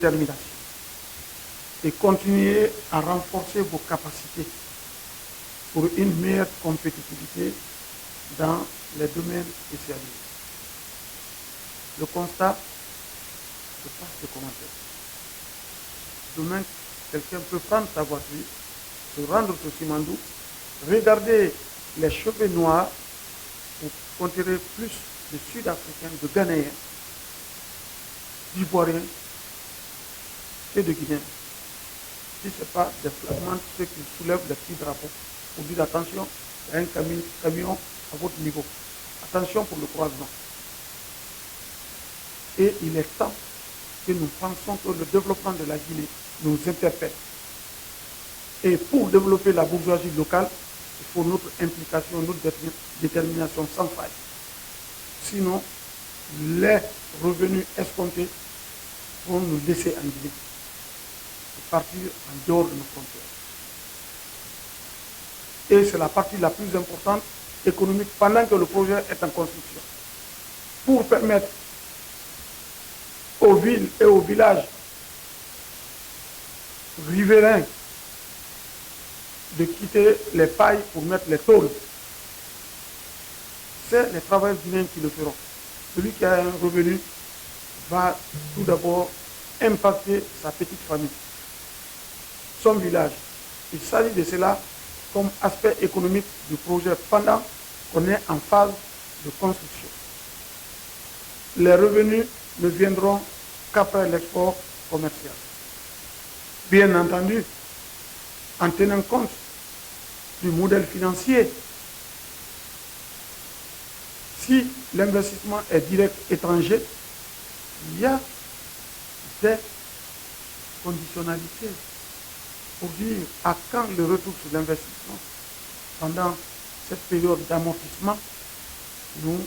détermination et continuez à renforcer vos capacités pour une meilleure compétitivité dans les domaines spécialisés. Le constat, je passe le commentaire. Demain, quelqu'un peut prendre sa voiture, se rendre sur Simandou, regarder les cheveux noirs pour considérer plus de Sud-Africains, de Ghanéens, d'Ivoiriens que de Guinéens. Si ce n'est pas des flagments, ceux qui soulèvent les petits drapeaux, pour dire attention, il y a un camion à votre niveau. Attention pour le croisement. Et il est temps que nous pensions que le développement de la Guinée nous interpelle. Et pour développer la bourgeoisie locale, il faut notre implication, notre détermination sans faille. Sinon, les revenus escomptés vont nous laisser en Guinée et partir en dehors de nos frontières. Et c'est la partie la plus importante économique pendant que le projet est en construction. Pour permettre aux villes et aux villages riverains de quitter les pailles pour mettre les tôles. C'est les travailleurs guinéens qui le feront. Celui qui a un revenu va tout d'abord impacter sa petite famille, son village. Il s'agit de cela comme aspect économique du projet pendant qu'on est en phase de construction. Les revenus ne viendront qu'après l'export commercial. Bien entendu, en tenant compte du modèle financier, si l'investissement est direct étranger, il y a des conditionnalités pour dire à quand le retour sur l'investissement. Pendant cette période d'amortissement, nous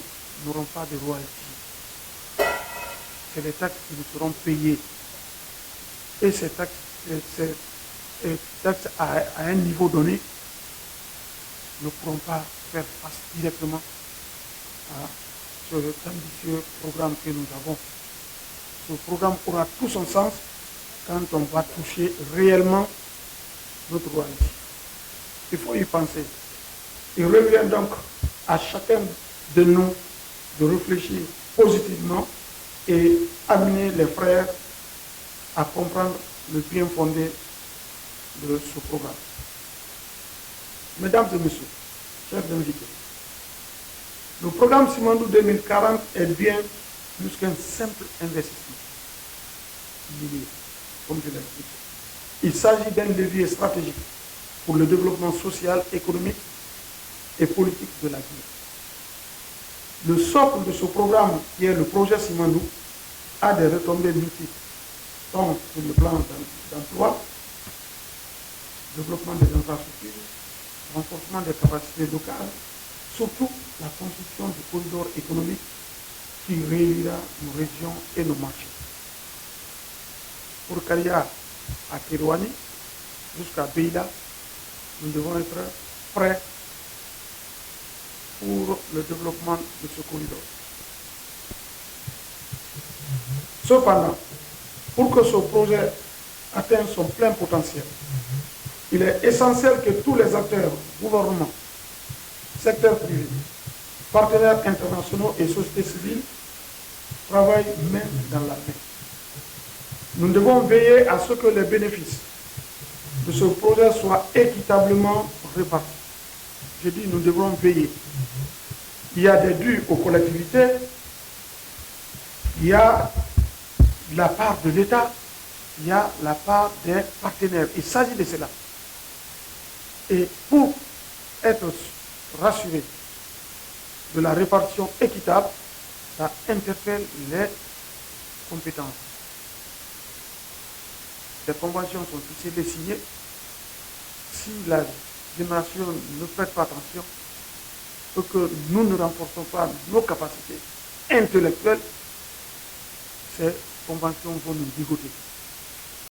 n'aurons pas de royalties. C'est les taxes qui nous seront payées. Et ces taxes, à un niveau donné ne pourront pas faire face directement à ce ambitieux programme que nous avons. Ce programme aura tout son sens quand on va toucher réellement notre royauté. Il faut y penser. Il revient donc à chacun de nous de réfléchir positivement et amener les frères à comprendre le bien fondé de ce programme. Mesdames et messieurs, chers invités, le programme Simandou 2040 est bien plus qu'un simple investissement immobilier, comme je l'ai expliqué. Il s'agit d'un levier stratégique pour le développement social, économique et politique de la Guinée. Le socle de ce programme, qui est le projet Simandou, a des retombées multiples, tant sur le plan d'emploi, développement des infrastructures, renforcement des capacités locales, surtout la construction du corridor économique qui réunira nos régions et nos marchés. Pour Karia à Kérouani, jusqu'à Beila, nous devons être prêts pour le développement de ce corridor. Cependant, pour que ce projet atteigne son plein potentiel, il est essentiel que tous les acteurs, gouvernement, secteur privé, partenaires internationaux et société civile travaillent main dans la main. Nous devons veiller à ce que les bénéfices de ce projet soient équitablement répartis. Je dis nous devons veiller. Il y a des dus aux collectivités, il y a la part de l'État, il y a la part des partenaires. Il s'agit de cela. Et pour être rassuré de la répartition équitable, ça interpelle les compétences. Les conventions sont fixées, les signées. Si la génération ne prête pas attention, et que nous ne renforçons pas nos capacités intellectuelles, ces conventions vont nous dégoûter.